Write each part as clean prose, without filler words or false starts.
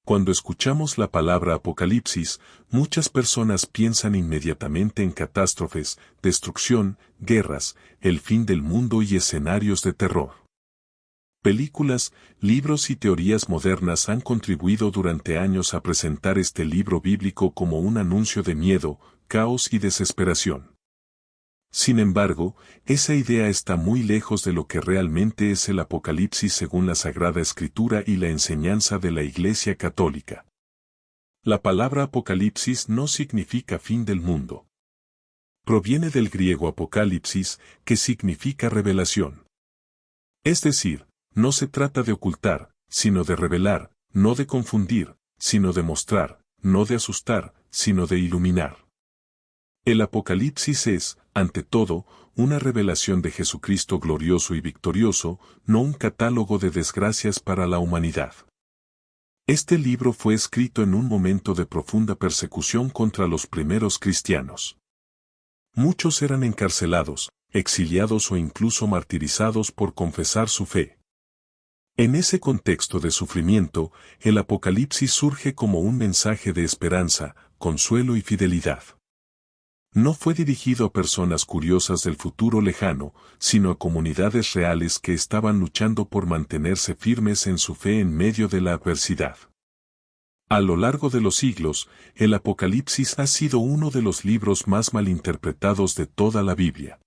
Cuando escuchamos la palabra apocalipsis, muchas personas piensan inmediatamente en catástrofes, destrucción, guerras, el fin del mundo y escenarios de terror. Películas, libros y teorías modernas han contribuido durante años a presentar este libro bíblico como un anuncio de miedo, caos y desesperación. Sin embargo, esa idea está muy lejos de lo que realmente es el Apocalipsis según la Sagrada Escritura y la enseñanza de la Iglesia Católica. La palabra Apocalipsis no significa fin del mundo. Proviene del griego apocalipsis, que significa revelación. Es decir, no se trata de ocultar, sino de revelar, no de confundir, sino de mostrar, no de asustar, sino de iluminar. El Apocalipsis es, ante todo, una revelación de Jesucristo glorioso y victorioso, no un catálogo de desgracias para la humanidad. Este libro fue escrito en un momento de profunda persecución contra los primeros cristianos. Muchos eran encarcelados, exiliados o incluso martirizados por confesar su fe. En ese contexto de sufrimiento, el Apocalipsis surge como un mensaje de esperanza, consuelo y fidelidad. No fue dirigido a personas curiosas del futuro lejano, sino a comunidades reales que estaban luchando por mantenerse firmes en su fe en medio de la adversidad. A lo largo de los siglos, el Apocalipsis ha sido uno de los libros más malinterpretados de toda la Biblia.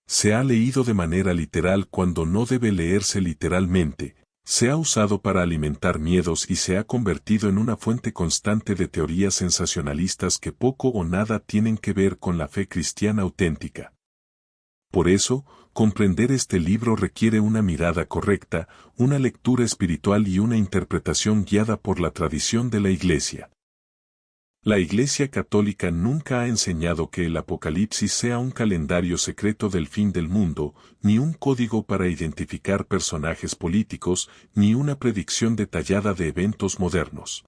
Se ha leído de manera literal cuando no debe leerse literalmente, se ha usado para alimentar miedos y se ha convertido en una fuente constante de teorías sensacionalistas que poco o nada tienen que ver con la fe cristiana auténtica. Por eso, comprender este libro requiere una mirada correcta, una lectura espiritual y una interpretación guiada por la tradición de la Iglesia. La Iglesia Católica nunca ha enseñado que el Apocalipsis sea un calendario secreto del fin del mundo, ni un código para identificar personajes políticos, ni una predicción detallada de eventos modernos.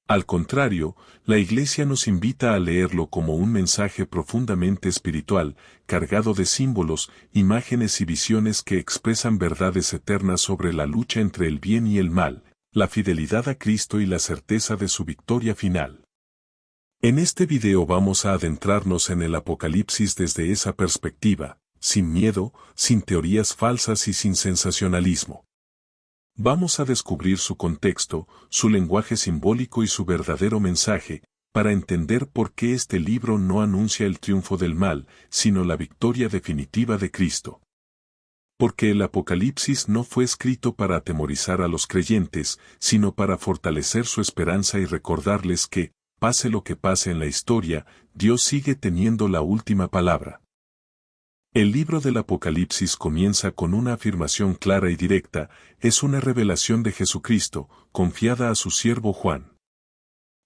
Al contrario, la Iglesia nos invita a leerlo como un mensaje profundamente espiritual, cargado de símbolos, imágenes y visiones que expresan verdades eternas sobre la lucha entre el bien y el mal, la fidelidad a Cristo y la certeza de su victoria final. En este video vamos a adentrarnos en el Apocalipsis desde esa perspectiva, sin miedo, sin teorías falsas y sin sensacionalismo. Vamos a descubrir su contexto, su lenguaje simbólico y su verdadero mensaje, para entender por qué este libro no anuncia el triunfo del mal, sino la victoria definitiva de Cristo. Porque el Apocalipsis no fue escrito para atemorizar a los creyentes, sino para fortalecer su esperanza y recordarles que, pase lo que pase en la historia, Dios sigue teniendo la última palabra. El libro del Apocalipsis comienza con una afirmación clara y directa, es una revelación de Jesucristo, confiada a su siervo Juan.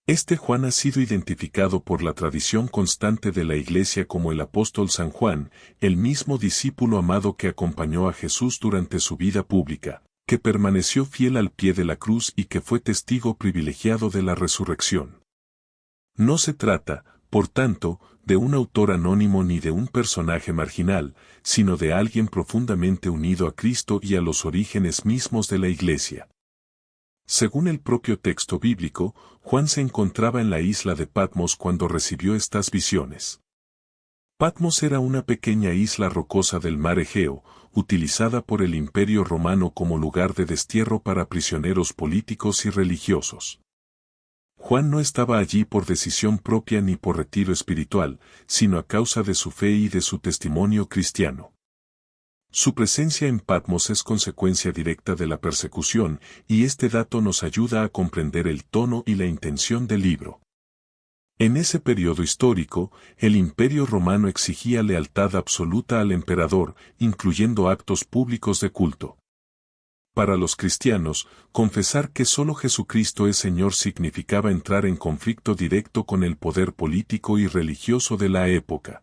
Este Juan ha sido identificado por la tradición constante de la Iglesia como el apóstol San Juan, el mismo discípulo amado que acompañó a Jesús durante su vida pública, que permaneció fiel al pie de la cruz y que fue testigo privilegiado de la resurrección. No se trata, por tanto, de un autor anónimo ni de un personaje marginal, sino de alguien profundamente unido a Cristo y a los orígenes mismos de la Iglesia. Según el propio texto bíblico, Juan se encontraba en la isla de Patmos cuando recibió estas visiones. Patmos era una pequeña isla rocosa del mar Egeo, utilizada por el Imperio Romano como lugar de destierro para prisioneros políticos y religiosos. Juan no estaba allí por decisión propia ni por retiro espiritual, sino a causa de su fe y de su testimonio cristiano. Su presencia en Patmos es consecuencia directa de la persecución, y este dato nos ayuda a comprender el tono y la intención del libro. En ese periodo histórico, el Imperio Romano exigía lealtad absoluta al emperador, incluyendo actos públicos de culto. Para los cristianos, confesar que solo Jesucristo es Señor significaba entrar en conflicto directo con el poder político y religioso de la época.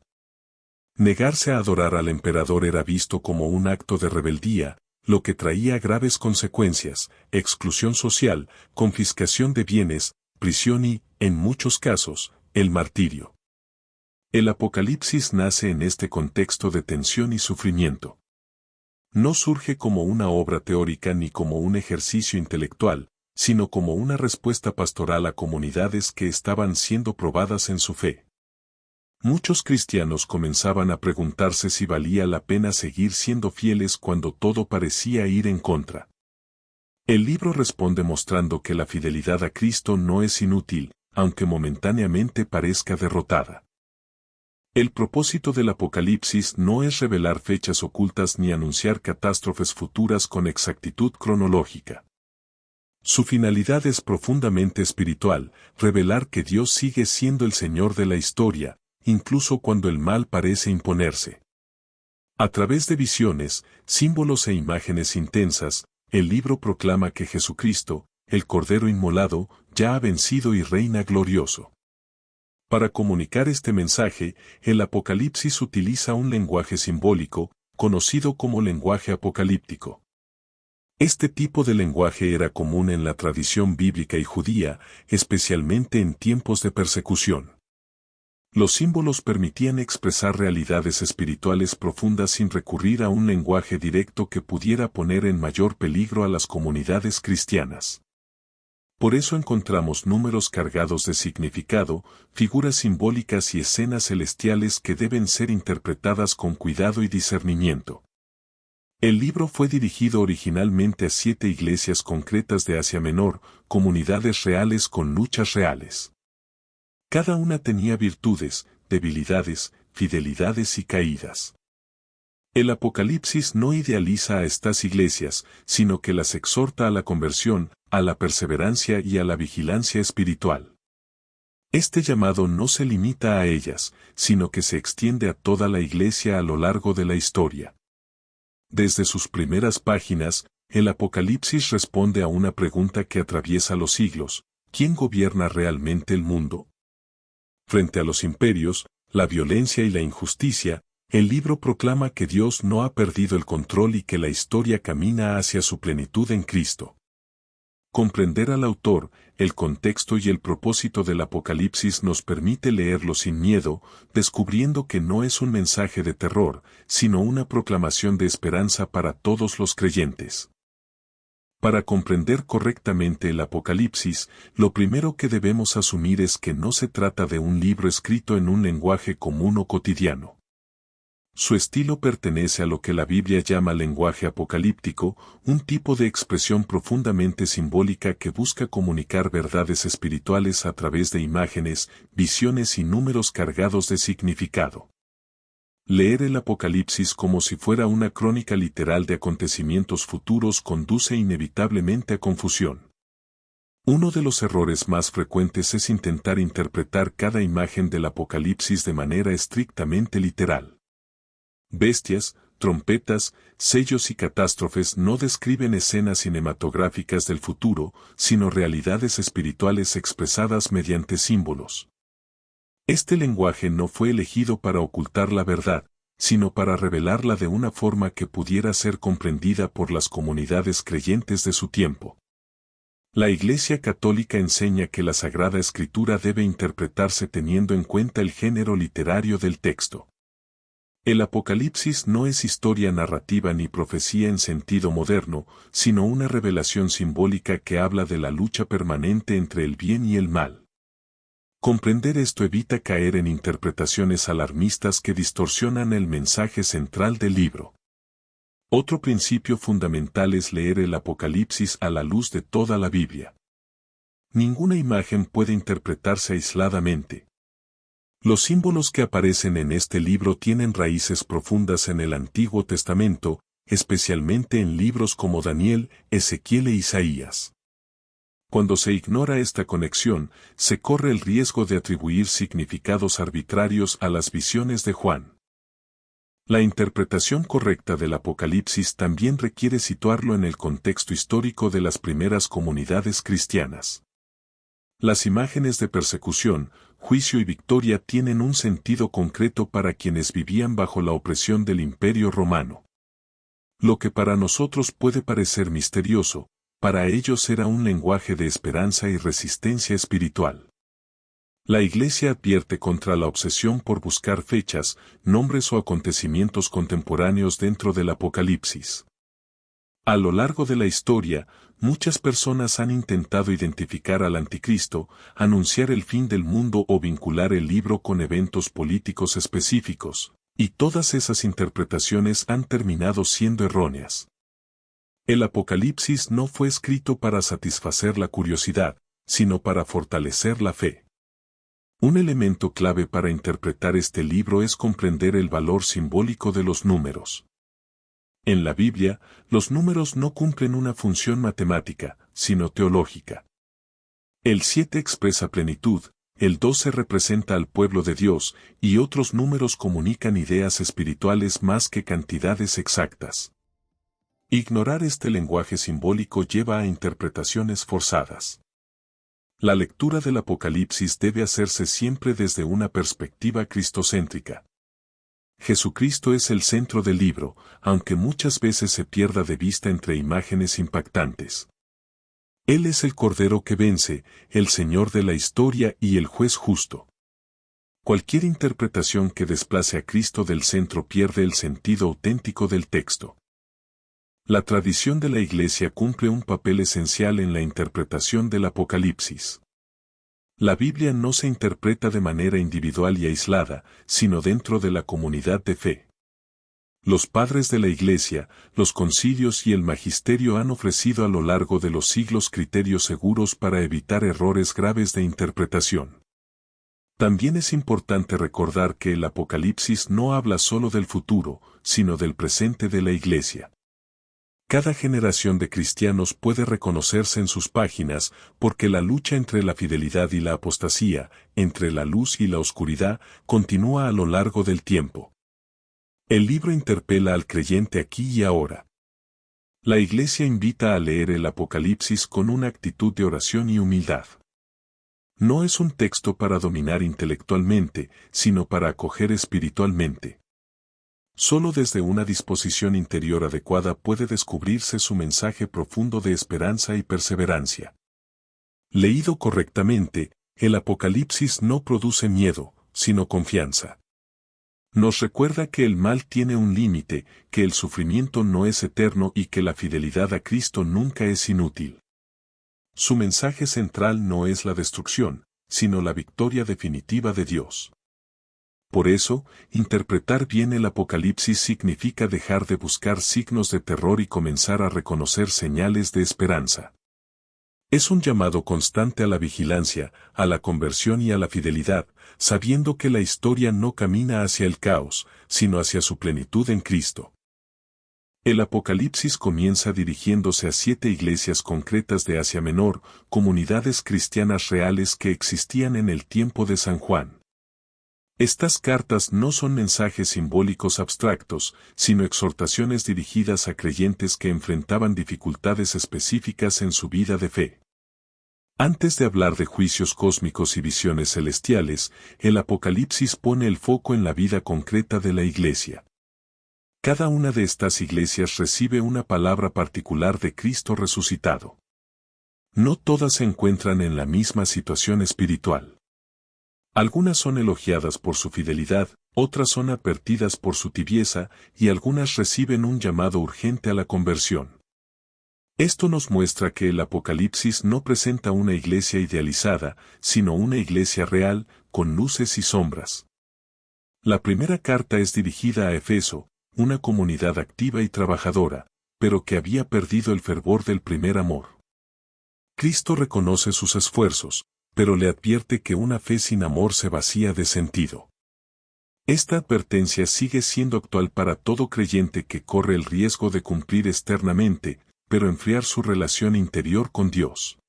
Negarse a adorar al emperador era visto como un acto de rebeldía, lo que traía graves consecuencias, exclusión social, confiscación de bienes, prisión y, en muchos casos, el martirio. El Apocalipsis nace en este contexto de tensión y sufrimiento. No surge como una obra teórica ni como un ejercicio intelectual, sino como una respuesta pastoral a comunidades que estaban siendo probadas en su fe. Muchos cristianos comenzaban a preguntarse si valía la pena seguir siendo fieles cuando todo parecía ir en contra. El libro responde mostrando que la fidelidad a Cristo no es inútil, aunque momentáneamente parezca derrotada. El propósito del Apocalipsis no es revelar fechas ocultas ni anunciar catástrofes futuras con exactitud cronológica. Su finalidad es profundamente espiritual, revelar que Dios sigue siendo el Señor de la historia, incluso cuando el mal parece imponerse. A través de visiones, símbolos e imágenes intensas, el libro proclama que Jesucristo, el Cordero inmolado, ya ha vencido y reina glorioso. Para comunicar este mensaje, el Apocalipsis utiliza un lenguaje simbólico, conocido como lenguaje apocalíptico. Este tipo de lenguaje era común en la tradición bíblica y judía, especialmente en tiempos de persecución. Los símbolos permitían expresar realidades espirituales profundas sin recurrir a un lenguaje directo que pudiera poner en mayor peligro a las comunidades cristianas. Por eso encontramos números cargados de significado, figuras simbólicas y escenas celestiales que deben ser interpretadas con cuidado y discernimiento. El libro fue dirigido originalmente a 7 iglesias concretas de Asia Menor, comunidades reales con luchas reales. Cada una tenía virtudes, debilidades, fidelidades y caídas. El Apocalipsis no idealiza a estas iglesias, sino que las exhorta a la conversión, a la perseverancia y a la vigilancia espiritual. Este llamado no se limita a ellas, sino que se extiende a toda la iglesia a lo largo de la historia. Desde sus primeras páginas, el Apocalipsis responde a una pregunta que atraviesa los siglos: ¿quién gobierna realmente el mundo? Frente a los imperios, la violencia y la injusticia, el libro proclama que Dios no ha perdido el control y que la historia camina hacia su plenitud en Cristo. Comprender al autor, el contexto y el propósito del Apocalipsis nos permite leerlo sin miedo, descubriendo que no es un mensaje de terror, sino una proclamación de esperanza para todos los creyentes. Para comprender correctamente el Apocalipsis, lo primero que debemos asumir es que no se trata de un libro escrito en un lenguaje común o cotidiano. Su estilo pertenece a lo que la Biblia llama lenguaje apocalíptico, un tipo de expresión profundamente simbólica que busca comunicar verdades espirituales a través de imágenes, visiones y números cargados de significado. Leer el Apocalipsis como si fuera una crónica literal de acontecimientos futuros conduce inevitablemente a confusión. Uno de los errores más frecuentes es intentar interpretar cada imagen del Apocalipsis de manera estrictamente literal. Bestias, trompetas, sellos y catástrofes no describen escenas cinematográficas del futuro, sino realidades espirituales expresadas mediante símbolos. Este lenguaje no fue elegido para ocultar la verdad, sino para revelarla de una forma que pudiera ser comprendida por las comunidades creyentes de su tiempo. La Iglesia Católica enseña que la Sagrada Escritura debe interpretarse teniendo en cuenta el género literario del texto. El Apocalipsis no es historia narrativa ni profecía en sentido moderno, sino una revelación simbólica que habla de la lucha permanente entre el bien y el mal. Comprender esto evita caer en interpretaciones alarmistas que distorsionan el mensaje central del libro. Otro principio fundamental es leer el Apocalipsis a la luz de toda la Biblia. Ninguna imagen puede interpretarse aisladamente. Los símbolos que aparecen en este libro tienen raíces profundas en el Antiguo Testamento, especialmente en libros como Daniel, Ezequiel e Isaías. Cuando se ignora esta conexión, se corre el riesgo de atribuir significados arbitrarios a las visiones de Juan. La interpretación correcta del Apocalipsis también requiere situarlo en el contexto histórico de las primeras comunidades cristianas. Las imágenes de persecución, juicio y victoria tienen un sentido concreto para quienes vivían bajo la opresión del Imperio Romano. Lo que para nosotros puede parecer misterioso, para ellos era un lenguaje de esperanza y resistencia espiritual. La Iglesia advierte contra la obsesión por buscar fechas, nombres o acontecimientos contemporáneos dentro del Apocalipsis. A lo largo de la historia, muchas personas han intentado identificar al anticristo, anunciar el fin del mundo o vincular el libro con eventos políticos específicos, y todas esas interpretaciones han terminado siendo erróneas. El Apocalipsis no fue escrito para satisfacer la curiosidad, sino para fortalecer la fe. Un elemento clave para interpretar este libro es comprender el valor simbólico de los números. En la Biblia, los números no cumplen una función matemática, sino teológica. El 7 expresa plenitud, el 12 representa al pueblo de Dios, y otros números comunican ideas espirituales más que cantidades exactas. Ignorar este lenguaje simbólico lleva a interpretaciones forzadas. La lectura del Apocalipsis debe hacerse siempre desde una perspectiva cristocéntrica. Jesucristo es el centro del libro, aunque muchas veces se pierda de vista entre imágenes impactantes. Él es el Cordero que vence, el Señor de la historia y el juez justo. Cualquier interpretación que desplace a Cristo del centro pierde el sentido auténtico del texto. La tradición de la Iglesia cumple un papel esencial en la interpretación del Apocalipsis. La Biblia no se interpreta de manera individual y aislada, sino dentro de la comunidad de fe. Los padres de la Iglesia, los concilios y el magisterio han ofrecido a lo largo de los siglos criterios seguros para evitar errores graves de interpretación. También es importante recordar que el Apocalipsis no habla solo del futuro, sino del presente de la Iglesia. Cada generación de cristianos puede reconocerse en sus páginas, porque la lucha entre la fidelidad y la apostasía, entre la luz y la oscuridad, continúa a lo largo del tiempo. El libro interpela al creyente aquí y ahora. La Iglesia invita a leer el Apocalipsis con una actitud de oración y humildad. No es un texto para dominar intelectualmente, sino para acoger espiritualmente. Solo desde una disposición interior adecuada puede descubrirse su mensaje profundo de esperanza y perseverancia. Leído correctamente, el Apocalipsis no produce miedo, sino confianza. Nos recuerda que el mal tiene un límite, que el sufrimiento no es eterno y que la fidelidad a Cristo nunca es inútil. Su mensaje central no es la destrucción, sino la victoria definitiva de Dios. Por eso, interpretar bien el Apocalipsis significa dejar de buscar signos de terror y comenzar a reconocer señales de esperanza. Es un llamado constante a la vigilancia, a la conversión y a la fidelidad, sabiendo que la historia no camina hacia el caos, sino hacia su plenitud en Cristo. El Apocalipsis comienza dirigiéndose a 7 iglesias concretas de Asia Menor, comunidades cristianas reales que existían en el tiempo de San Juan. Estas cartas no son mensajes simbólicos abstractos, sino exhortaciones dirigidas a creyentes que enfrentaban dificultades específicas en su vida de fe. Antes de hablar de juicios cósmicos y visiones celestiales, el Apocalipsis pone el foco en la vida concreta de la Iglesia. Cada una de estas iglesias recibe una palabra particular de Cristo resucitado. No todas se encuentran en la misma situación espiritual. Algunas son elogiadas por su fidelidad, otras son advertidas por su tibieza, y algunas reciben un llamado urgente a la conversión. Esto nos muestra que el Apocalipsis no presenta una iglesia idealizada, sino una iglesia real, con luces y sombras. La primera carta es dirigida a Efeso, una comunidad activa y trabajadora, pero que había perdido el fervor del primer amor. Cristo reconoce sus esfuerzos, pero le advierte que una fe sin amor se vacía de sentido. Esta advertencia sigue siendo actual para todo creyente que corre el riesgo de cumplir externamente, pero enfriar su relación interior con Dios.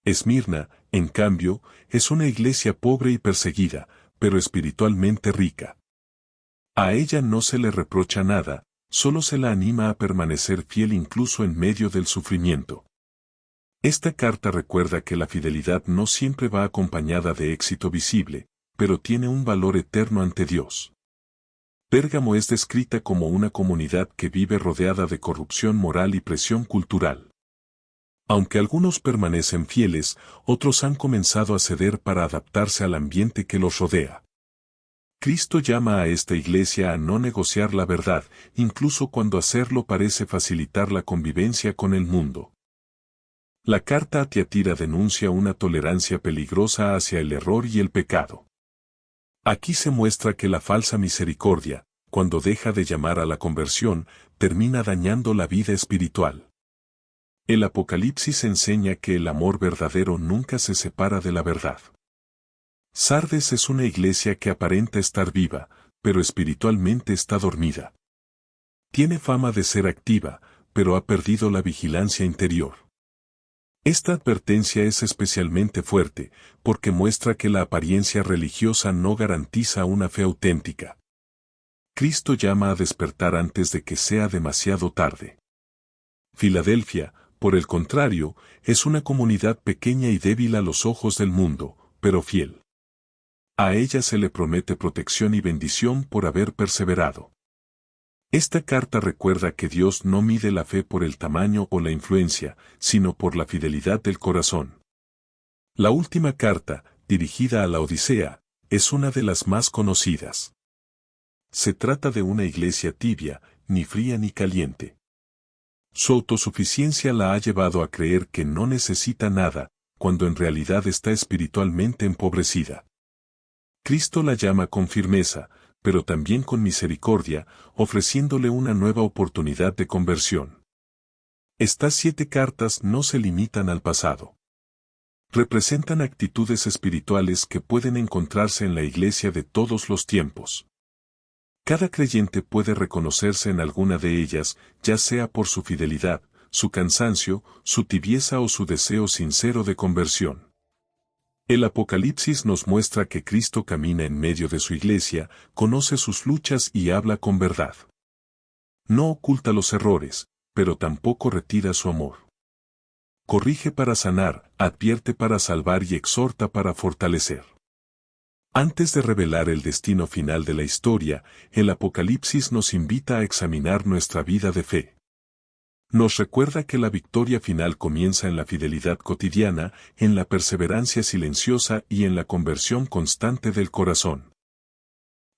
Esmirna, en cambio, es una iglesia pobre y perseguida, pero espiritualmente rica. A ella no se le reprocha nada, solo se la anima a permanecer fiel incluso en medio del sufrimiento. Esta carta recuerda que la fidelidad no siempre va acompañada de éxito visible, pero tiene un valor eterno ante Dios. Pérgamo es descrita como una comunidad que vive rodeada de corrupción moral y presión cultural. Aunque algunos permanecen fieles, otros han comenzado a ceder para adaptarse al ambiente que los rodea. Cristo llama a esta iglesia a no negociar la verdad, incluso cuando hacerlo parece facilitar la convivencia con el mundo. La carta a Tiatira denuncia una tolerancia peligrosa hacia el error y el pecado. Aquí se muestra que la falsa misericordia, cuando deja de llamar a la conversión, termina dañando la vida espiritual. El Apocalipsis enseña que el amor verdadero nunca se separa de la verdad. Sardes es una iglesia que aparenta estar viva, pero espiritualmente está dormida. Tiene fama de ser activa, pero ha perdido la vigilancia interior. Esta advertencia es especialmente fuerte, porque muestra que la apariencia religiosa no garantiza una fe auténtica. Cristo llama a despertar antes de que sea demasiado tarde. Filadelfia, por el contrario, es una comunidad pequeña y débil a los ojos del mundo, pero fiel. A ella se le promete protección y bendición por haber perseverado. Esta carta recuerda que Dios no mide la fe por el tamaño o la influencia, sino por la fidelidad del corazón. La última carta, dirigida a la Odisea, es una de las más conocidas. Se trata de una iglesia tibia, ni fría ni caliente. Su autosuficiencia la ha llevado a creer que no necesita nada, cuando en realidad está espiritualmente empobrecida. Cristo la llama con firmeza, pero también con misericordia, ofreciéndole una nueva oportunidad de conversión. Estas 7 cartas no se limitan al pasado. Representan actitudes espirituales que pueden encontrarse en la iglesia de todos los tiempos. Cada creyente puede reconocerse en alguna de ellas, ya sea por su fidelidad, su cansancio, su tibieza o su deseo sincero de conversión. El Apocalipsis nos muestra que Cristo camina en medio de su iglesia, conoce sus luchas y habla con verdad. No oculta los errores, pero tampoco retira su amor. Corrige para sanar, advierte para salvar y exhorta para fortalecer. Antes de revelar el destino final de la historia, el Apocalipsis nos invita a examinar nuestra vida de fe. Nos recuerda que la victoria final comienza en la fidelidad cotidiana, en la perseverancia silenciosa y en la conversión constante del corazón.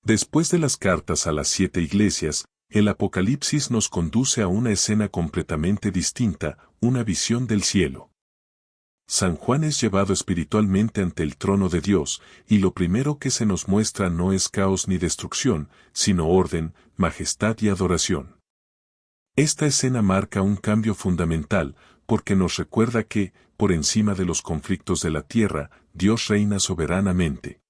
Después de las cartas a las 7 iglesias, el Apocalipsis nos conduce a una escena completamente distinta, una visión del cielo. San Juan es llevado espiritualmente ante el trono de Dios, y lo primero que se nos muestra no es caos ni destrucción, sino orden, majestad y adoración. Esta escena marca un cambio fundamental, porque nos recuerda que, por encima de los conflictos de la tierra, Dios reina soberanamente.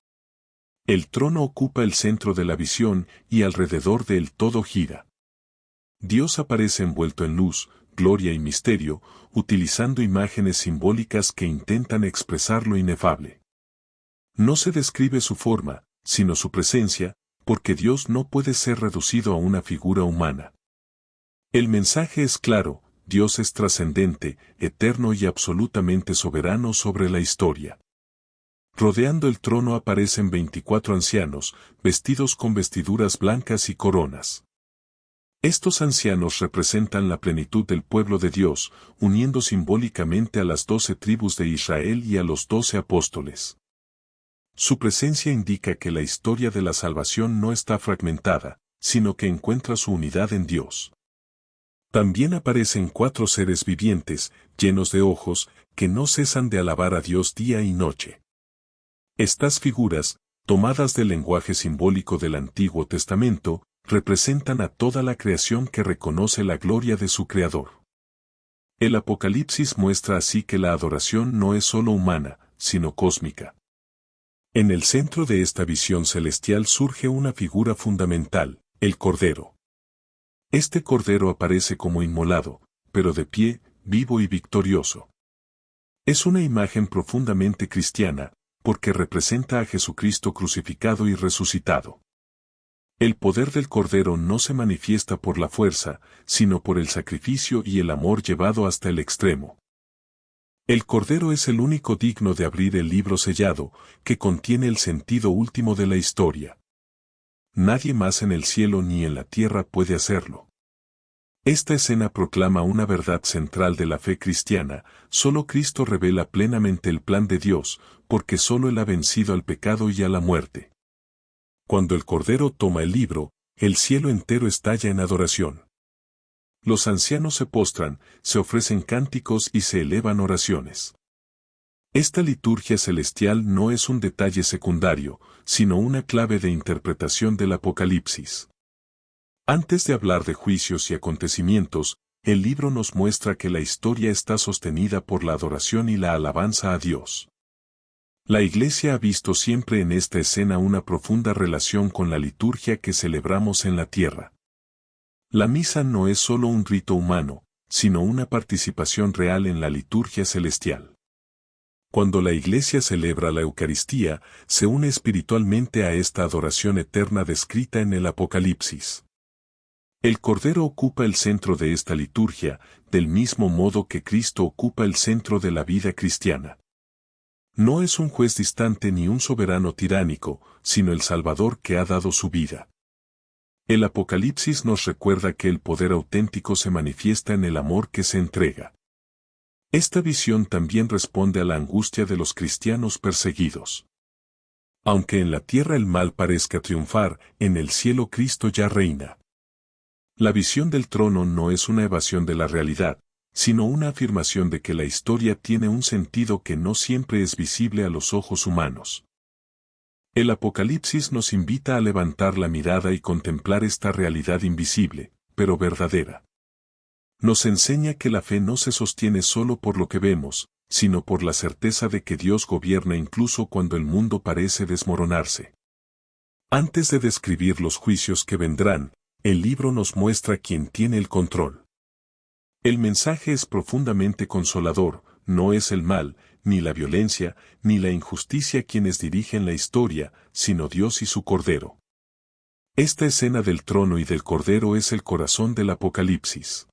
El trono ocupa el centro de la visión y alrededor de él todo gira. Dios aparece envuelto en luz, gloria y misterio, utilizando imágenes simbólicas que intentan expresar lo inefable. No se describe su forma, sino su presencia, porque Dios no puede ser reducido a una figura humana. El mensaje es claro, Dios es trascendente, eterno y absolutamente soberano sobre la historia. Rodeando el trono aparecen 24 ancianos, vestidos con vestiduras blancas y coronas. Estos ancianos representan la plenitud del pueblo de Dios, uniendo simbólicamente a las 12 tribus de Israel y a los 12 apóstoles. Su presencia indica que la historia de la salvación no está fragmentada, sino que encuentra su unidad en Dios. También aparecen 4 seres vivientes, llenos de ojos, que no cesan de alabar a Dios día y noche. Estas figuras, tomadas del lenguaje simbólico del Antiguo Testamento, representan a toda la creación que reconoce la gloria de su Creador. El Apocalipsis muestra así que la adoración no es solo humana, sino cósmica. En el centro de esta visión celestial surge una figura fundamental, el Cordero. Este Cordero aparece como inmolado, pero de pie, vivo y victorioso. Es una imagen profundamente cristiana, porque representa a Jesucristo crucificado y resucitado. El poder del Cordero no se manifiesta por la fuerza, sino por el sacrificio y el amor llevado hasta el extremo. El Cordero es el único digno de abrir el libro sellado, que contiene el sentido último de la historia. Nadie más en el cielo ni en la tierra puede hacerlo. Esta escena proclama una verdad central de la fe cristiana: solo Cristo revela plenamente el plan de Dios, porque solo Él ha vencido al pecado y a la muerte. Cuando el Cordero toma el libro, el cielo entero estalla en adoración. Los ancianos se postran, se ofrecen cánticos y se elevan oraciones. Esta liturgia celestial no es un detalle secundario, sino una clave de interpretación del Apocalipsis. Antes de hablar de juicios y acontecimientos, el libro nos muestra que la historia está sostenida por la adoración y la alabanza a Dios. La Iglesia ha visto siempre en esta escena una profunda relación con la liturgia que celebramos en la tierra. La misa no es solo un rito humano, sino una participación real en la liturgia celestial. Cuando la Iglesia celebra la Eucaristía, se une espiritualmente a esta adoración eterna descrita en el Apocalipsis. El Cordero ocupa el centro de esta liturgia, del mismo modo que Cristo ocupa el centro de la vida cristiana. No es un juez distante ni un soberano tiránico, sino el Salvador que ha dado su vida. El Apocalipsis nos recuerda que el poder auténtico se manifiesta en el amor que se entrega. Esta visión también responde a la angustia de los cristianos perseguidos. Aunque en la tierra el mal parezca triunfar, en el cielo Cristo ya reina. La visión del trono no es una evasión de la realidad, sino una afirmación de que la historia tiene un sentido que no siempre es visible a los ojos humanos. El Apocalipsis nos invita a levantar la mirada y contemplar esta realidad invisible, pero verdadera. Nos enseña que la fe no se sostiene solo por lo que vemos, sino por la certeza de que Dios gobierna incluso cuando el mundo parece desmoronarse. Antes de describir los juicios que vendrán, el libro nos muestra quién tiene el control. El mensaje es profundamente consolador, no es el mal, ni la violencia, ni la injusticia quienes dirigen la historia, sino Dios y su Cordero. Esta escena del trono y del Cordero es el corazón del Apocalipsis.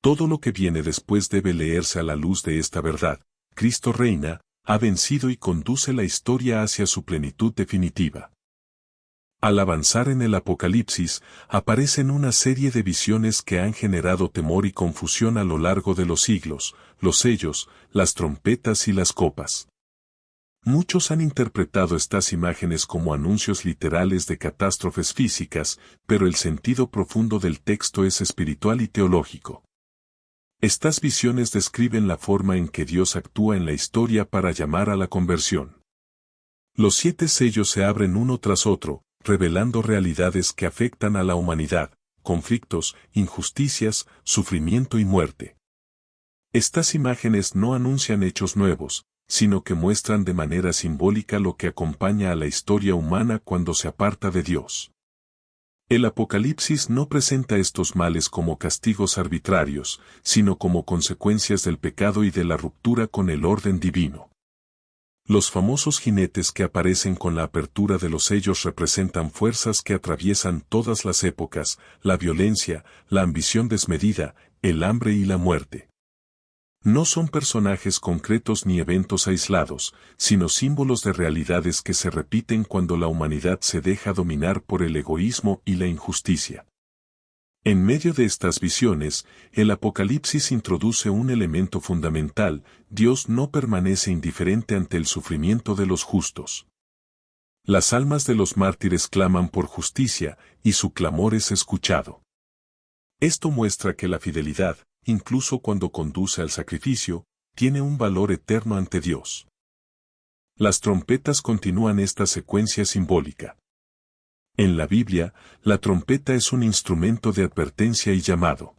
Todo lo que viene después debe leerse a la luz de esta verdad. Cristo reina, ha vencido y conduce la historia hacia su plenitud definitiva. Al avanzar en el Apocalipsis, aparecen una serie de visiones que han generado temor y confusión a lo largo de los siglos, los sellos, las trompetas y las copas. Muchos han interpretado estas imágenes como anuncios literales de catástrofes físicas, pero el sentido profundo del texto es espiritual y teológico. Estas visiones describen la forma en que Dios actúa en la historia para llamar a la conversión. Los 7 sellos se abren uno tras otro, revelando realidades que afectan a la humanidad, conflictos, injusticias, sufrimiento y muerte. Estas imágenes no anuncian hechos nuevos, sino que muestran de manera simbólica lo que acompaña a la historia humana cuando se aparta de Dios. El Apocalipsis no presenta estos males como castigos arbitrarios, sino como consecuencias del pecado y de la ruptura con el orden divino. Los famosos jinetes que aparecen con la apertura de los sellos representan fuerzas que atraviesan todas las épocas, la violencia, la ambición desmedida, el hambre y la muerte. No son personajes concretos ni eventos aislados, sino símbolos de realidades que se repiten cuando la humanidad se deja dominar por el egoísmo y la injusticia. En medio de estas visiones, el Apocalipsis introduce un elemento fundamental: Dios no permanece indiferente ante el sufrimiento de los justos. Las almas de los mártires claman por justicia, y su clamor es escuchado. Esto muestra que la fidelidad, incluso cuando conduce al sacrificio, tiene un valor eterno ante Dios. Las trompetas continúan esta secuencia simbólica. En la Biblia, la trompeta es un instrumento de advertencia y llamado.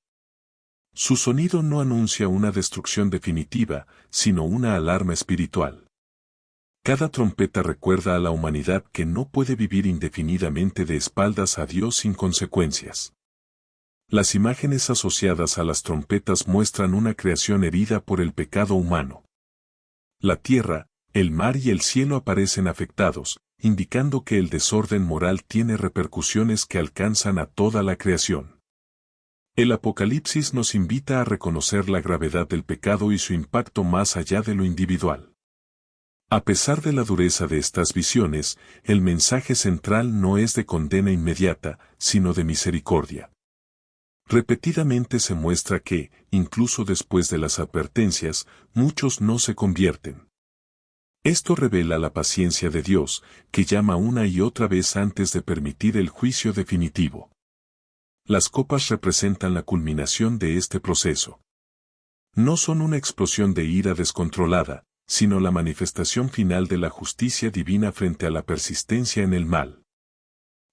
Su sonido no anuncia una destrucción definitiva, sino una alarma espiritual. Cada trompeta recuerda a la humanidad que no puede vivir indefinidamente de espaldas a Dios sin consecuencias. Las imágenes asociadas a las trompetas muestran una creación herida por el pecado humano. La tierra, el mar y el cielo aparecen afectados, indicando que el desorden moral tiene repercusiones que alcanzan a toda la creación. El Apocalipsis nos invita a reconocer la gravedad del pecado y su impacto más allá de lo individual. A pesar de la dureza de estas visiones, el mensaje central no es de condena inmediata, sino de misericordia. Repetidamente se muestra que, incluso después de las advertencias, muchos no se convierten. Esto revela la paciencia de Dios, que llama una y otra vez antes de permitir el juicio definitivo. Las copas representan la culminación de este proceso. No son una explosión de ira descontrolada, sino la manifestación final de la justicia divina frente a la persistencia en el mal.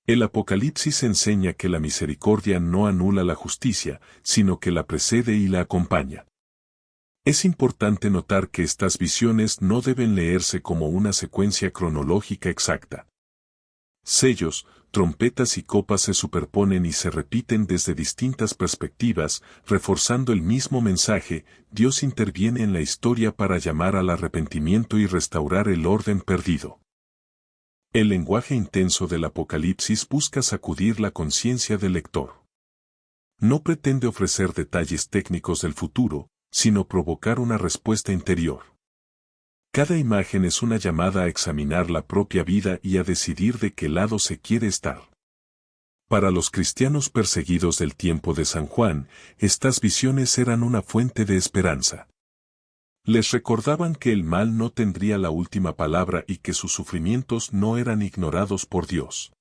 El Apocalipsis enseña que la misericordia no anula la justicia, sino que la precede y la acompaña. Es importante notar que estas visiones no deben leerse como una secuencia cronológica exacta. Sellos, trompetas y copas se superponen y se repiten desde distintas perspectivas, reforzando el mismo mensaje. Dios interviene en la historia para llamar al arrepentimiento y restaurar el orden perdido. El lenguaje intenso del Apocalipsis busca sacudir la conciencia del lector. No pretende ofrecer detalles técnicos del futuro, sino provocar una respuesta interior. Cada imagen es una llamada a examinar la propia vida y a decidir de qué lado se quiere estar. Para los cristianos perseguidos del tiempo de San Juan, estas visiones eran una fuente de esperanza. Les recordaban que el mal no tendría la última palabra y que sus sufrimientos no eran ignorados por Dios.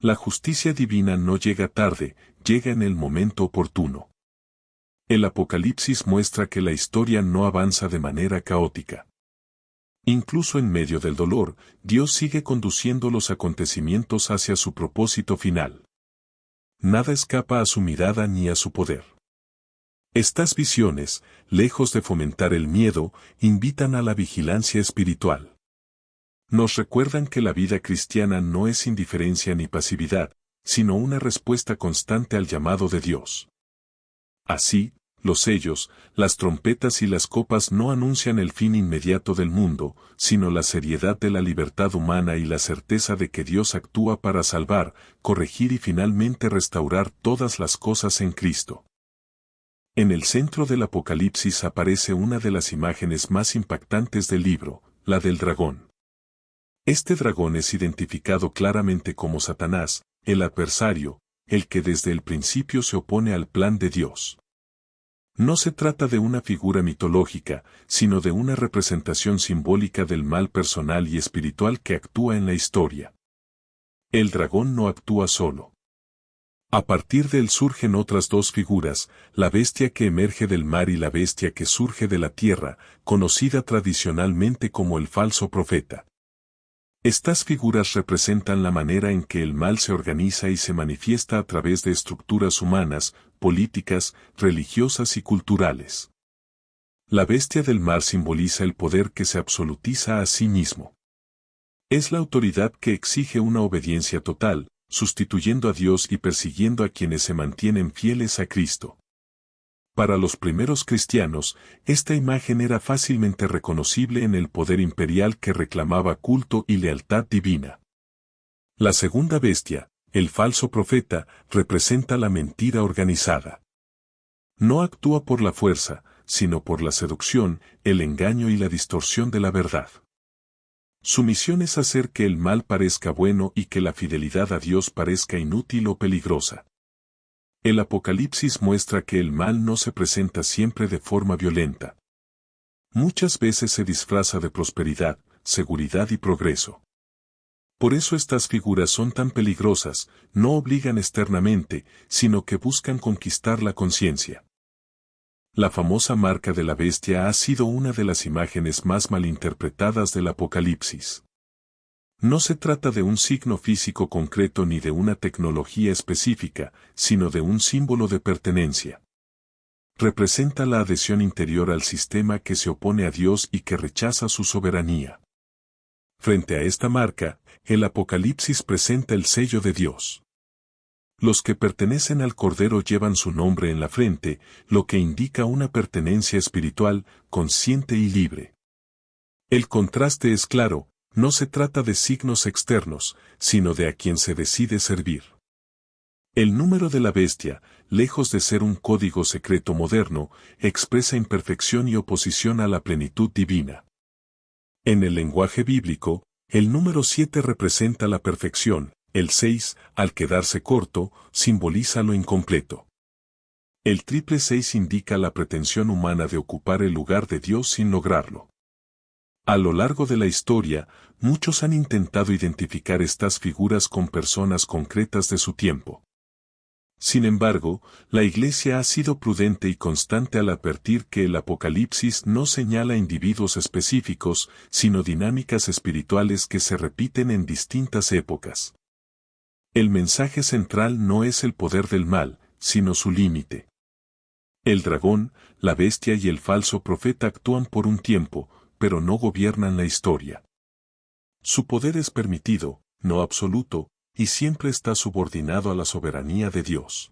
La justicia divina no llega tarde, llega en el momento oportuno. El Apocalipsis muestra que la historia no avanza de manera caótica. Incluso en medio del dolor, Dios sigue conduciendo los acontecimientos hacia su propósito final. Nada escapa a su mirada ni a su poder. Estas visiones, lejos de fomentar el miedo, invitan a la vigilancia espiritual. Nos recuerdan que la vida cristiana no es indiferencia ni pasividad, sino una respuesta constante al llamado de Dios. Así, los sellos, las trompetas y las copas no anuncian el fin inmediato del mundo, sino la seriedad de la libertad humana y la certeza de que Dios actúa para salvar, corregir y finalmente restaurar todas las cosas en Cristo. En el centro del Apocalipsis aparece una de las imágenes más impactantes del libro, la del dragón. Este dragón es identificado claramente como Satanás, el adversario, el que desde el principio se opone al plan de Dios. No se trata de una figura mitológica, sino de una representación simbólica del mal personal y espiritual que actúa en la historia. El dragón no actúa solo. A partir de él surgen otras dos figuras, la bestia que emerge del mar y la bestia que surge de la tierra, conocida tradicionalmente como el falso profeta. Estas figuras representan la manera en que el mal se organiza y se manifiesta a través de estructuras humanas, políticas, religiosas y culturales. La bestia del mar simboliza el poder que se absolutiza a sí mismo. Es la autoridad que exige una obediencia total, sustituyendo a Dios y persiguiendo a quienes se mantienen fieles a Cristo. Para los primeros cristianos, esta imagen era fácilmente reconocible en el poder imperial que reclamaba culto y lealtad divina. La segunda bestia, el falso profeta, representa la mentira organizada. No actúa por la fuerza, sino por la seducción, el engaño y la distorsión de la verdad. Su misión es hacer que el mal parezca bueno y que la fidelidad a Dios parezca inútil o peligrosa. El Apocalipsis muestra que el mal no se presenta siempre de forma violenta. Muchas veces se disfraza de prosperidad, seguridad y progreso. Por eso estas figuras son tan peligrosas, no obligan externamente, sino que buscan conquistar la conciencia. La famosa marca de la bestia ha sido una de las imágenes más malinterpretadas del Apocalipsis. No se trata de un signo físico concreto ni de una tecnología específica, sino de un símbolo de pertenencia. Representa la adhesión interior al sistema que se opone a Dios y que rechaza su soberanía. Frente a esta marca, el Apocalipsis presenta el sello de Dios. Los que pertenecen al Cordero llevan su nombre en la frente, lo que indica una pertenencia espiritual, consciente y libre. El contraste es claro, no se trata de signos externos, sino de a quien se decide servir. El número de la bestia, lejos de ser un código secreto moderno, expresa imperfección y oposición a la plenitud divina. En el lenguaje bíblico, el número 7 representa la perfección, el 6, al quedarse corto, simboliza lo incompleto. El triple 6 indica la pretensión humana de ocupar el lugar de Dios sin lograrlo. A lo largo de la historia, muchos han intentado identificar estas figuras con personas concretas de su tiempo. Sin embargo, la Iglesia ha sido prudente y constante al advertir que el Apocalipsis no señala individuos específicos, sino dinámicas espirituales que se repiten en distintas épocas. El mensaje central no es el poder del mal, sino su límite. El dragón, la bestia y el falso profeta actúan por un tiempo, pero no gobiernan la historia. Su poder es permitido, no absoluto, y siempre está subordinado a la soberanía de Dios.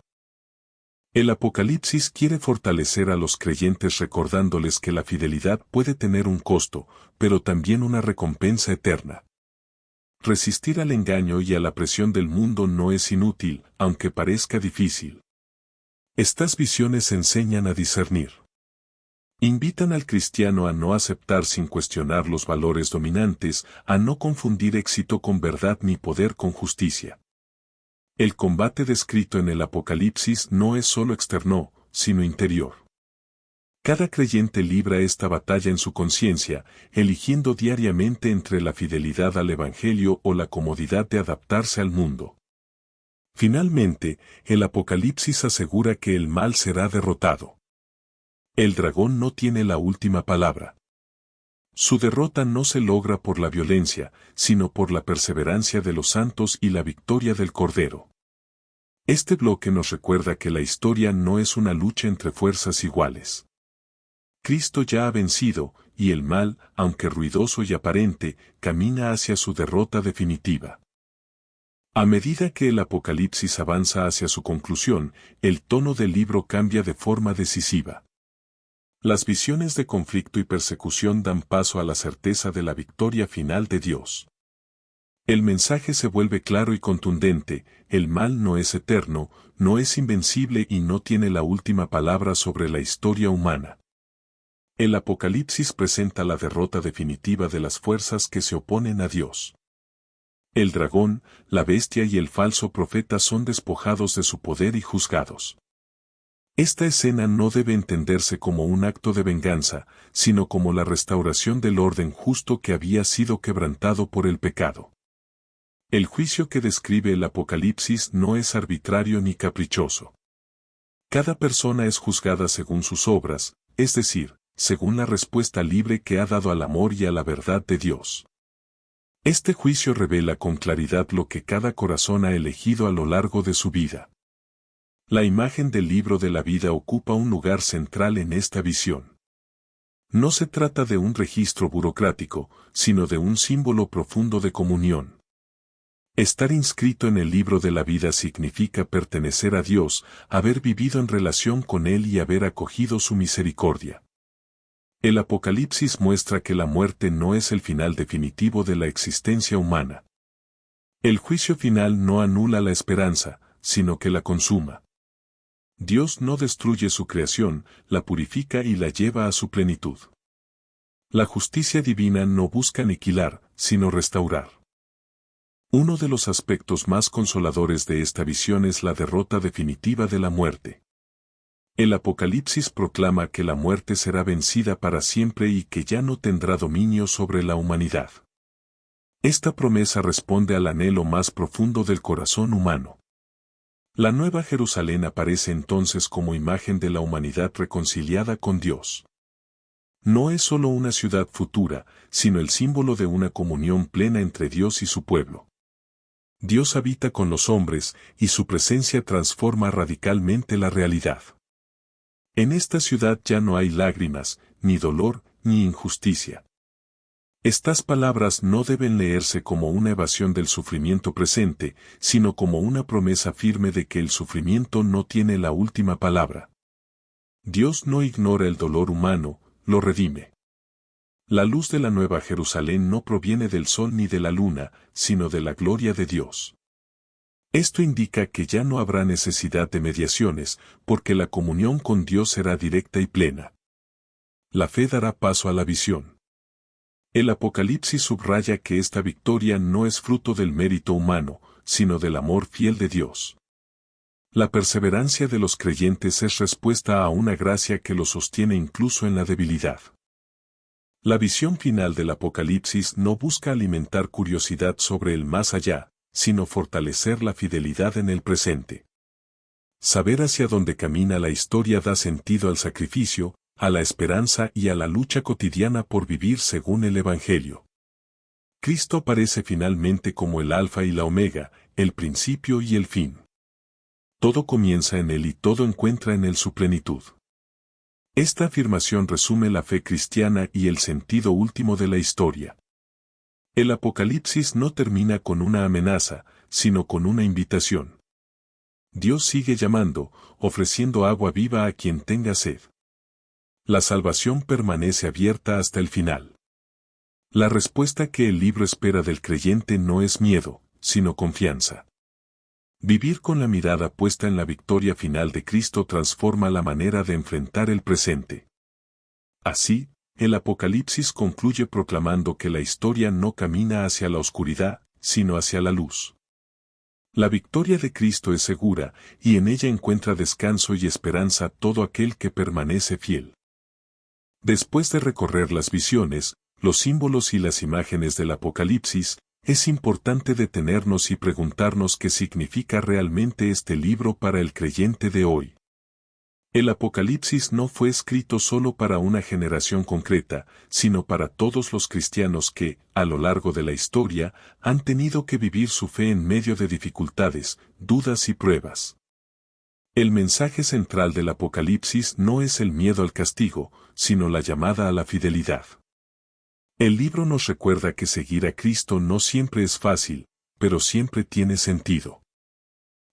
El Apocalipsis quiere fortalecer a los creyentes recordándoles que la fidelidad puede tener un costo, pero también una recompensa eterna. Resistir al engaño y a la presión del mundo no es inútil, aunque parezca difícil. Estas visiones enseñan a discernir. Invitan al cristiano a no aceptar sin cuestionar los valores dominantes, a no confundir éxito con verdad ni poder con justicia. El combate descrito en el Apocalipsis no es solo externo, sino interior. Cada creyente libra esta batalla en su conciencia, eligiendo diariamente entre la fidelidad al Evangelio o la comodidad de adaptarse al mundo. Finalmente, el Apocalipsis asegura que el mal será derrotado. El dragón no tiene la última palabra. Su derrota no se logra por la violencia, sino por la perseverancia de los santos y la victoria del Cordero. Este bloque nos recuerda que la historia no es una lucha entre fuerzas iguales. Cristo ya ha vencido, y el mal, aunque ruidoso y aparente, camina hacia su derrota definitiva. A medida que el Apocalipsis avanza hacia su conclusión, el tono del libro cambia de forma decisiva. Las visiones de conflicto y persecución dan paso a la certeza de la victoria final de Dios. El mensaje se vuelve claro y contundente: el mal no es eterno, no es invencible y no tiene la última palabra sobre la historia humana. El Apocalipsis presenta la derrota definitiva de las fuerzas que se oponen a Dios. El dragón, la bestia y el falso profeta son despojados de su poder y juzgados. Esta escena no debe entenderse como un acto de venganza, sino como la restauración del orden justo que había sido quebrantado por el pecado. El juicio que describe el Apocalipsis no es arbitrario ni caprichoso. Cada persona es juzgada según sus obras, es decir, según la respuesta libre que ha dado al amor y a la verdad de Dios. Este juicio revela con claridad lo que cada corazón ha elegido a lo largo de su vida. La imagen del libro de la vida ocupa un lugar central en esta visión. No se trata de un registro burocrático, sino de un símbolo profundo de comunión. Estar inscrito en el libro de la vida significa pertenecer a Dios, haber vivido en relación con Él y haber acogido su misericordia. El Apocalipsis muestra que la muerte no es el final definitivo de la existencia humana. El juicio final no anula la esperanza, sino que la consuma. Dios no destruye su creación, la purifica y la lleva a su plenitud. La justicia divina no busca aniquilar, sino restaurar. Uno de los aspectos más consoladores de esta visión es la derrota definitiva de la muerte. El Apocalipsis proclama que la muerte será vencida para siempre y que ya no tendrá dominio sobre la humanidad. Esta promesa responde al anhelo más profundo del corazón humano. La Nueva Jerusalén aparece entonces como imagen de la humanidad reconciliada con Dios. No es solo una ciudad futura, sino el símbolo de una comunión plena entre Dios y su pueblo. Dios habita con los hombres, y su presencia transforma radicalmente la realidad. En esta ciudad ya no hay lágrimas, ni dolor, ni injusticia. Estas palabras no deben leerse como una evasión del sufrimiento presente, sino como una promesa firme de que el sufrimiento no tiene la última palabra. Dios no ignora el dolor humano, lo redime. La luz de la Nueva Jerusalén no proviene del sol ni de la luna, sino de la gloria de Dios. Esto indica que ya no habrá necesidad de mediaciones, porque la comunión con Dios será directa y plena. La fe dará paso a la visión. El Apocalipsis subraya que esta victoria no es fruto del mérito humano, sino del amor fiel de Dios. La perseverancia de los creyentes es respuesta a una gracia que los sostiene incluso en la debilidad. La visión final del Apocalipsis no busca alimentar curiosidad sobre el más allá, sino fortalecer la fidelidad en el presente. Saber hacia dónde camina la historia da sentido al sacrificio, a la esperanza y a la lucha cotidiana por vivir según el Evangelio. Cristo aparece finalmente como el Alfa y la Omega, el principio y el fin. Todo comienza en Él y todo encuentra en Él su plenitud. Esta afirmación resume la fe cristiana y el sentido último de la historia. El Apocalipsis no termina con una amenaza, sino con una invitación. Dios sigue llamando, ofreciendo agua viva a quien tenga sed. La salvación permanece abierta hasta el final. La respuesta que el libro espera del creyente no es miedo, sino confianza. Vivir con la mirada puesta en la victoria final de Cristo transforma la manera de enfrentar el presente. Así, el Apocalipsis concluye proclamando que la historia no camina hacia la oscuridad, sino hacia la luz. La victoria de Cristo es segura, y en ella encuentra descanso y esperanza todo aquel que permanece fiel. Después de recorrer las visiones, los símbolos y las imágenes del Apocalipsis, es importante detenernos y preguntarnos qué significa realmente este libro para el creyente de hoy. El Apocalipsis no fue escrito solo para una generación concreta, sino para todos los cristianos que, a lo largo de la historia, han tenido que vivir su fe en medio de dificultades, dudas y pruebas. El mensaje central del Apocalipsis no es el miedo al castigo, sino la llamada a la fidelidad. El libro nos recuerda que seguir a Cristo no siempre es fácil, pero siempre tiene sentido.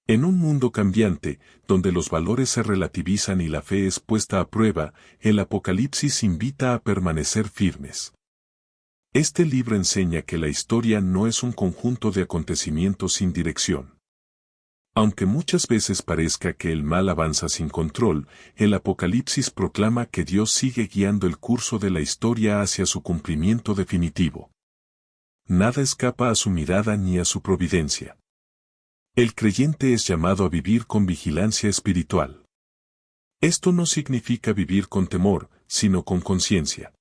En un mundo cambiante, donde los valores se relativizan y la fe es puesta a prueba, el Apocalipsis invita a permanecer firmes. Este libro enseña que la historia no es un conjunto de acontecimientos sin dirección. Aunque muchas veces parezca que el mal avanza sin control, el Apocalipsis proclama que Dios sigue guiando el curso de la historia hacia su cumplimiento definitivo. Nada escapa a su mirada ni a su providencia. El creyente es llamado a vivir con vigilancia espiritual. Esto no significa vivir con temor, sino con conciencia.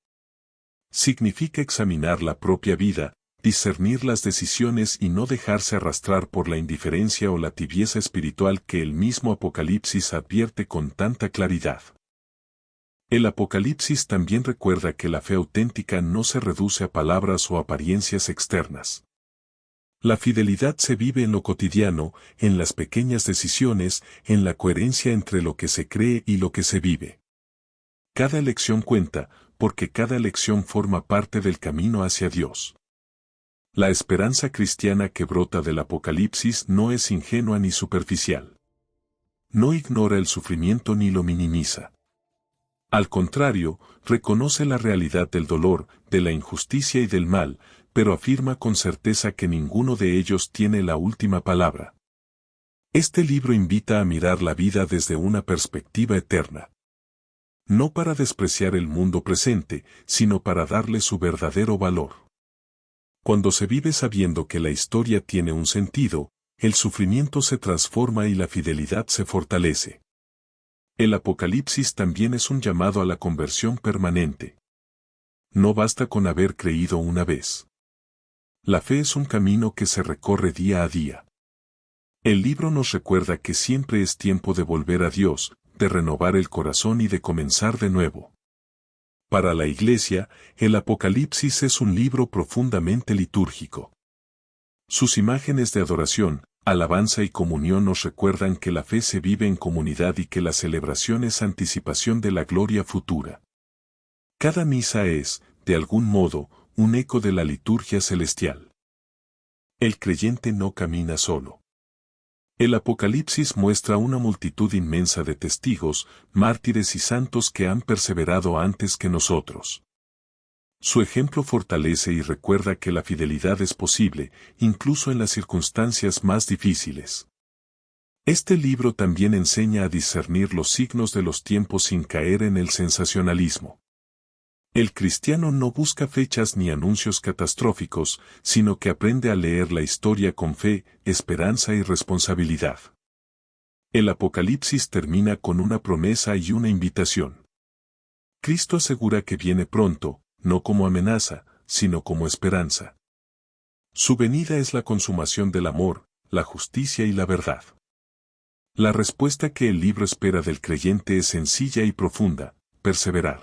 Significa examinar la propia vida, discernir las decisiones y no dejarse arrastrar por la indiferencia o la tibieza espiritual que el mismo Apocalipsis advierte con tanta claridad. El Apocalipsis también recuerda que la fe auténtica no se reduce a palabras o apariencias externas. La fidelidad se vive en lo cotidiano, en las pequeñas decisiones, en la coherencia entre lo que se cree y lo que se vive. Cada elección cuenta, porque cada elección forma parte del camino hacia Dios. La esperanza cristiana que brota del Apocalipsis no es ingenua ni superficial. No ignora el sufrimiento ni lo minimiza. Al contrario, reconoce la realidad del dolor, de la injusticia y del mal, pero afirma con certeza que ninguno de ellos tiene la última palabra. Este libro invita a mirar la vida desde una perspectiva eterna. No para despreciar el mundo presente, sino para darle su verdadero valor. Cuando se vive sabiendo que la historia tiene un sentido, el sufrimiento se transforma y la fidelidad se fortalece. El Apocalipsis también es un llamado a la conversión permanente. No basta con haber creído una vez. La fe es un camino que se recorre día a día. El libro nos recuerda que siempre es tiempo de volver a Dios, de renovar el corazón y de comenzar de nuevo. Para la Iglesia, el Apocalipsis es un libro profundamente litúrgico. Sus imágenes de adoración, alabanza y comunión nos recuerdan que la fe se vive en comunidad y que la celebración es anticipación de la gloria futura. Cada misa es, de algún modo, un eco de la liturgia celestial. El creyente no camina solo. El Apocalipsis muestra una multitud inmensa de testigos, mártires y santos que han perseverado antes que nosotros. Su ejemplo fortalece y recuerda que la fidelidad es posible, incluso en las circunstancias más difíciles. Este libro también enseña a discernir los signos de los tiempos sin caer en el sensacionalismo. El cristiano no busca fechas ni anuncios catastróficos, sino que aprende a leer la historia con fe, esperanza y responsabilidad. El Apocalipsis termina con una promesa y una invitación. Cristo asegura que viene pronto, no como amenaza, sino como esperanza. Su venida es la consumación del amor, la justicia y la verdad. La respuesta que el libro espera del creyente es sencilla y profunda: perseverar.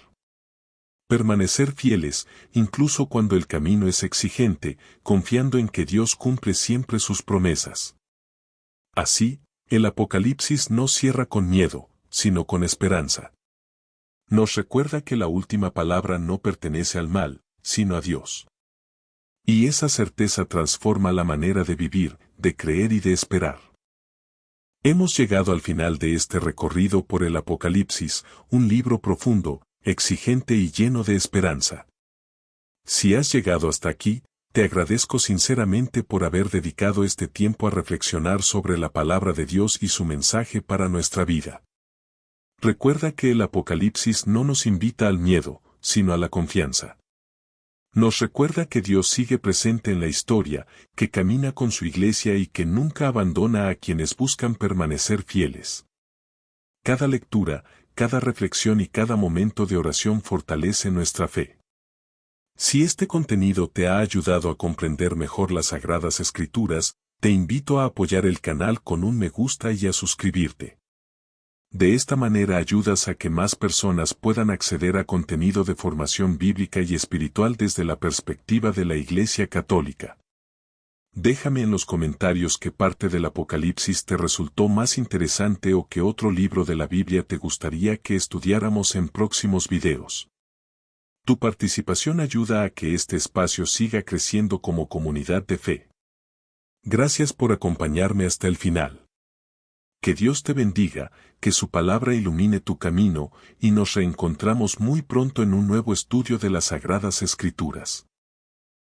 Permanecer fieles, incluso cuando el camino es exigente, confiando en que Dios cumple siempre sus promesas. Así, el Apocalipsis no cierra con miedo, sino con esperanza. Nos recuerda que la última palabra no pertenece al mal, sino a Dios. Y esa certeza transforma la manera de vivir, de creer y de esperar. Hemos llegado al final de este recorrido por el Apocalipsis, un libro profundo, exigente y lleno de esperanza. Si has llegado hasta aquí, te agradezco sinceramente por haber dedicado este tiempo a reflexionar sobre la palabra de Dios y su mensaje para nuestra vida. Recuerda que el Apocalipsis no nos invita al miedo, sino a la confianza. Nos recuerda que Dios sigue presente en la historia, que camina con su iglesia y que nunca abandona a quienes buscan permanecer fieles. Cada lectura, cada reflexión y cada momento de oración fortalece nuestra fe. Si este contenido te ha ayudado a comprender mejor las Sagradas Escrituras, te invito a apoyar el canal con un me gusta y a suscribirte. De esta manera ayudas a que más personas puedan acceder a contenido de formación bíblica y espiritual desde la perspectiva de la Iglesia Católica. Déjame en los comentarios qué parte del Apocalipsis te resultó más interesante o qué otro libro de la Biblia te gustaría que estudiáramos en próximos videos. Tu participación ayuda a que este espacio siga creciendo como comunidad de fe. Gracias por acompañarme hasta el final. Que Dios te bendiga, que su palabra ilumine tu camino, y nos reencontramos muy pronto en un nuevo estudio de las Sagradas Escrituras.